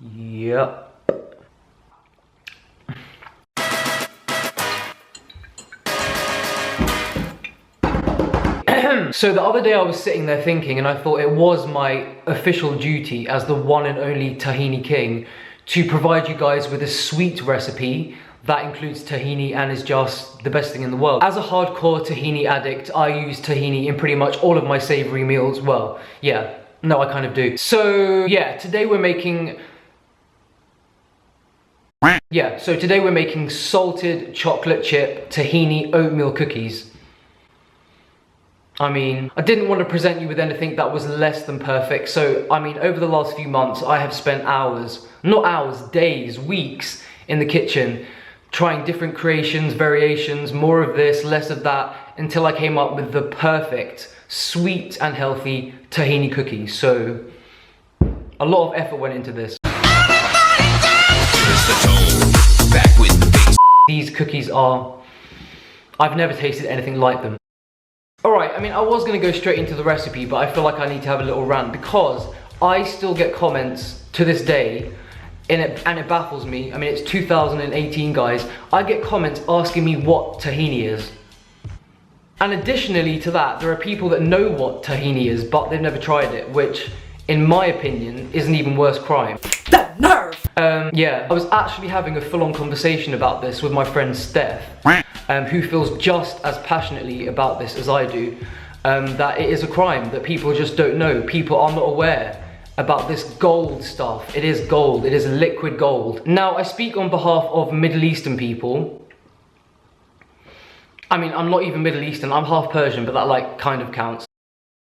Yep. So the other day I was sitting there thinking, and I thought it was my official duty as the one and only Tahini King to provide you guys with a sweet recipe that includes tahini and is just the best thing in the world. As a hardcore tahini addict, I use tahini in pretty much all of my savory meals. Well, yeah, no, I kind of do. So yeah, today we're making salted chocolate chip tahini oatmeal cookies. I mean, I didn't want to present you with anything that was less than perfect. So, I mean, over the last few months, I have spent hours, not hours, days, weeks in the kitchen trying different creations, variations, more of this, less of that, until I came up with the perfect, sweet and healthy tahini cookie. So, a lot of effort went into this. These cookies are, I've never tasted anything like them. Alright, I mean, I was going to go straight into the recipe, but I feel like I need to have a little rant because I still get comments to this day, and it baffles me. I mean, it's 2018, guys. I get comments asking me what tahini is. And additionally to that, there are people that know what tahini is, but they've never tried it, which, in my opinion, is an even worse crime. That nerve! Yeah, I was actually having a full-on conversation about this with my friend Steph, who feels just as passionately about this as I do, that it is a crime, that people just don't know. People are not aware about this gold stuff. It is gold, it is liquid gold. Now, I speak on behalf of Middle Eastern people. I mean, I'm not even Middle Eastern, I'm half Persian, but that like kind of counts.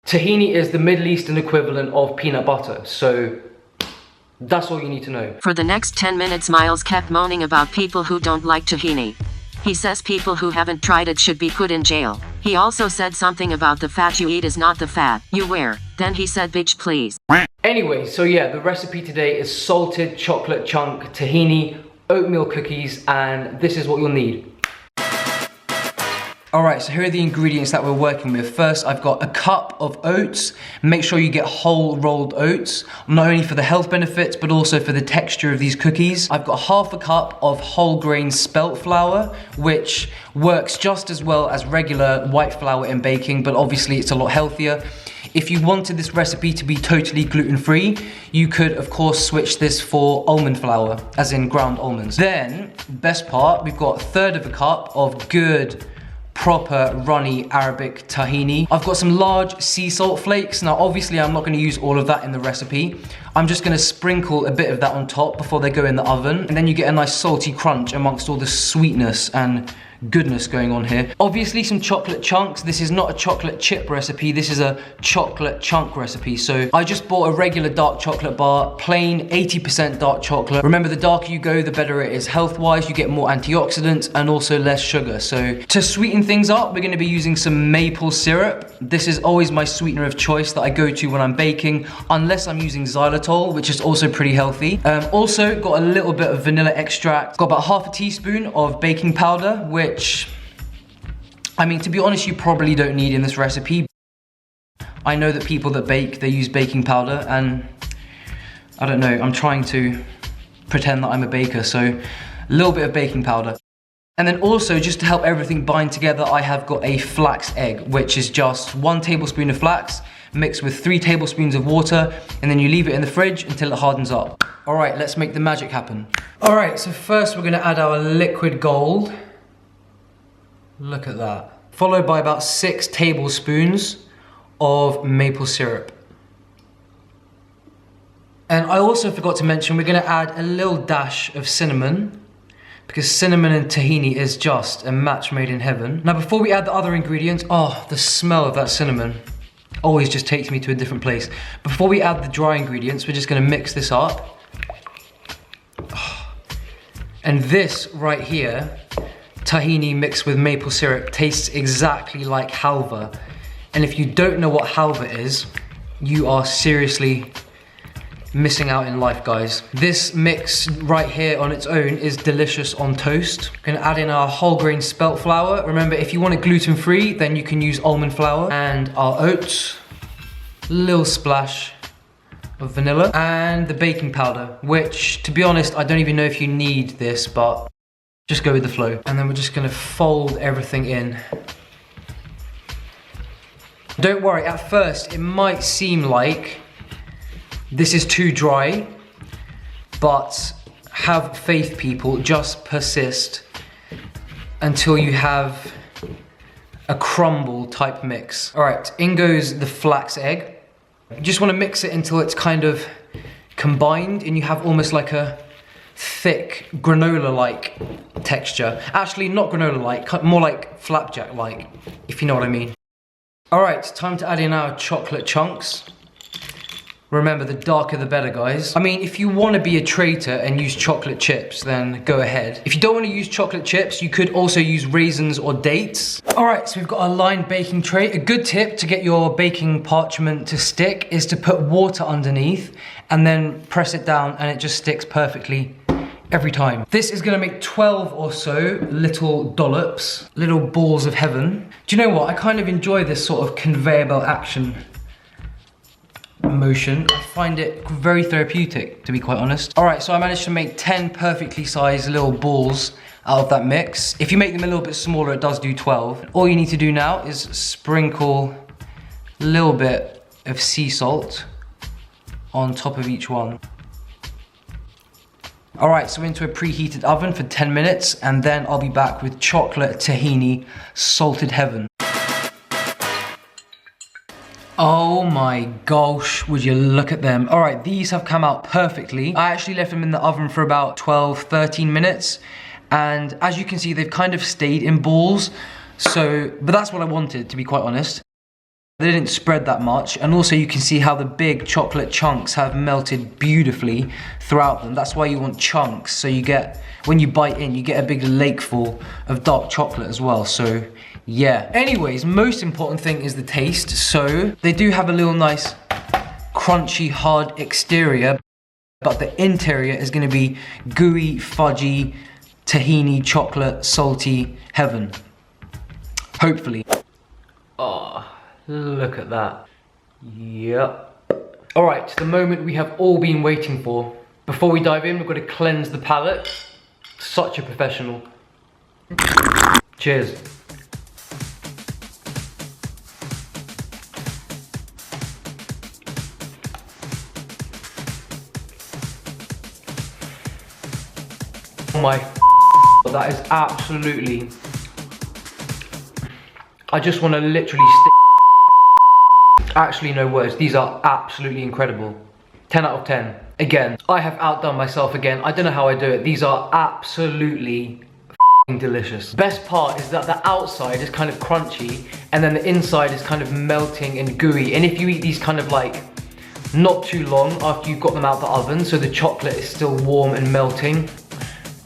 Tahini is the Middle Eastern equivalent of peanut butter, so that's all you need to know. For the next 10 minutes, Miles kept moaning about people who don't like tahini. He says people who haven't tried it should be put in jail. He also said something about the fat you eat is not the fat you wear. Then he said, bitch, please. Anyway, so yeah, the recipe today is salted chocolate chunk tahini oatmeal cookies, and this is what you'll need. Alright, so here are the ingredients that we're working with. First, I've got a cup of oats. Make sure you get whole rolled oats, not only for the health benefits, but also for the texture of these cookies. I've got half a cup of whole grain spelt flour, which works just as well as regular white flour in baking, but obviously it's a lot healthier. If you wanted this recipe to be totally gluten-free, you could, of course, switch this for almond flour, as in ground almonds. Then, best part, we've got a third of a cup of good, proper runny Arabic tahini. I've got some large sea salt flakes. Now obviously I'm not going to use all of that in the recipe. I'm just going to sprinkle a bit of that on top before they go in the oven, and then you get a nice salty crunch amongst all the sweetness and goodness going on here. Obviously some chocolate chunks. This is not a chocolate chip recipe, this is a chocolate chunk recipe. So I just bought a regular dark chocolate bar, plain 80% dark chocolate. Remember, the darker you go, the better it is health-wise. You get more antioxidants and also less sugar. So to sweeten things up, we're going to be using some maple syrup. This is always my sweetener of choice that I go to when I'm baking, unless I'm using xylitol, which is also pretty healthy. Also got a little bit of vanilla extract. Got about half a teaspoon of baking powder, which, I mean, to be honest, you probably don't need in this recipe. I know that people that bake, they use baking powder, and I don't know, I'm trying to pretend that I'm a baker, so a little bit of baking powder. And then also, just to help everything bind together, I have got a flax egg, which is just 1 tablespoon of flax mixed with 3 tablespoons of water, and then you leave it in the fridge until it hardens up. All right, let's make the magic happen. All right, so first we're gonna add our liquid gold. Look at that. Followed by about 6 tablespoons of maple syrup. And I also forgot to mention, we're gonna add a little dash of cinnamon, because cinnamon and tahini is just a match made in heaven. Now before we add the other ingredients, oh, the smell of that cinnamon always just takes me to a different place. Before we add the dry ingredients, we're just gonna mix this up. And this right here, tahini mixed with maple syrup, tastes exactly like halva. And if you don't know what halva is, you are seriously missing out in life, guys. This mix right here on its own is delicious on toast. We're gonna add in our whole grain spelt flour. Remember, if you want it gluten-free, then you can use almond flour. And our oats, little splash of vanilla and the baking powder, which, to be honest, I don't even know if you need this, but just go with the flow. And then we're just gonna fold everything in. Don't worry, at first it might seem like this is too dry, but have faith, people, just persist until you have a crumble type mix. All right, in goes the flax egg. You just wanna mix it until it's kind of combined and you have almost like a thick granola-like texture. Actually, not granola-like, more like flapjack-like, if you know what I mean. All right, time to add in our chocolate chunks. Remember, the darker the better, guys. I mean, if you want to be a traitor and use chocolate chips, then go ahead. If you don't want to use chocolate chips, you could also use raisins or dates. All right, so we've got our lined baking tray. A good tip to get your baking parchment to stick is to put water underneath and then press it down and it just sticks perfectly every time. This is gonna make 12 or so little dollops, little balls of heaven. Do you know what? I kind of enjoy this sort of conveyor belt action motion. I find it very therapeutic, to be quite honest. All right, so I managed to make 10 perfectly sized little balls out of that mix. If you make them a little bit smaller, it does do 12. All you need to do now is sprinkle a little bit of sea salt on top of each one. All right, so into a preheated oven for 10 minutes, and then I'll be back with chocolate tahini salted heaven. Oh my gosh, would you look at them. All right, these have come out perfectly. I actually left them in the oven for about 12, 13 minutes. And as you can see, they've kind of stayed in balls. But that's what I wanted, to be quite honest. They didn't spread that much. And also you can see how the big chocolate chunks have melted beautifully throughout them. That's why you want chunks. So you get, when you bite in, you get a big lakeful of dark chocolate as well. So yeah. Anyways, most important thing is the taste. So they do have a little nice crunchy, hard exterior, but the interior is gonna be gooey, fudgy, tahini, chocolate, salty heaven. Hopefully. Oh, look at that. Yep. All right, the moment we have all been waiting for. Before we dive in, we've got to cleanse the palate. Such a professional. Cheers. Oh my, that is absolutely, I just want to literally stick, actually no words, these are absolutely incredible. 10 out of 10. Again, I have outdone myself again. I don't know how I do it. These are absolutely delicious. Best part is that the outside is kind of crunchy and then the inside is kind of melting and gooey. And if you eat these kind of like, not too long after you've got them out the oven, so the chocolate is still warm and melting,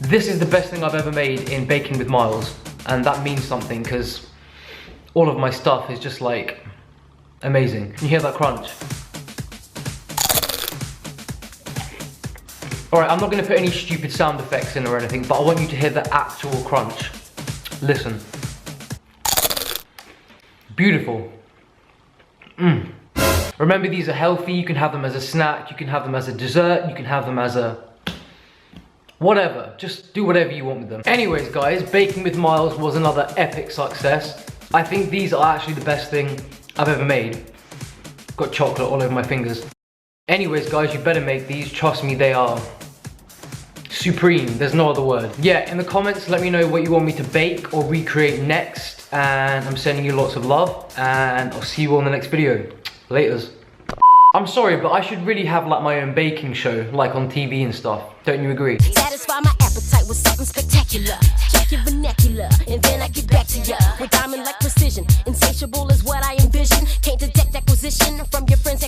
this is the best thing I've ever made in Baking with Miles, and that means something because all of my stuff is just like amazing. Can you hear that crunch? Alright, I'm not going to put any stupid sound effects in or anything, but I want you to hear the actual crunch. Listen. Beautiful. Remember, these are healthy. You can have them as a snack, you can have them as a dessert, you can have them as a whatever, just do whatever you want with them. Anyways guys, Baking with Miles was another epic success. I think these are actually the best thing I've ever made. Got chocolate all over my fingers. Anyways guys, you better make these, trust me, they are supreme, there's no other word. Yeah, in the comments let me know what you want me to bake or recreate next, and I'm sending you lots of love, and I'll see you all in the next video. Laters. I'm sorry, but I should really have like my own baking show, like on TV and stuff. Don't you agree? Satisfy my appetite with something spectacular. Check your vernacular, and then I get back to ya with diamond-like precision. Insatiable is what I envision. Can't detect acquisition from your friend's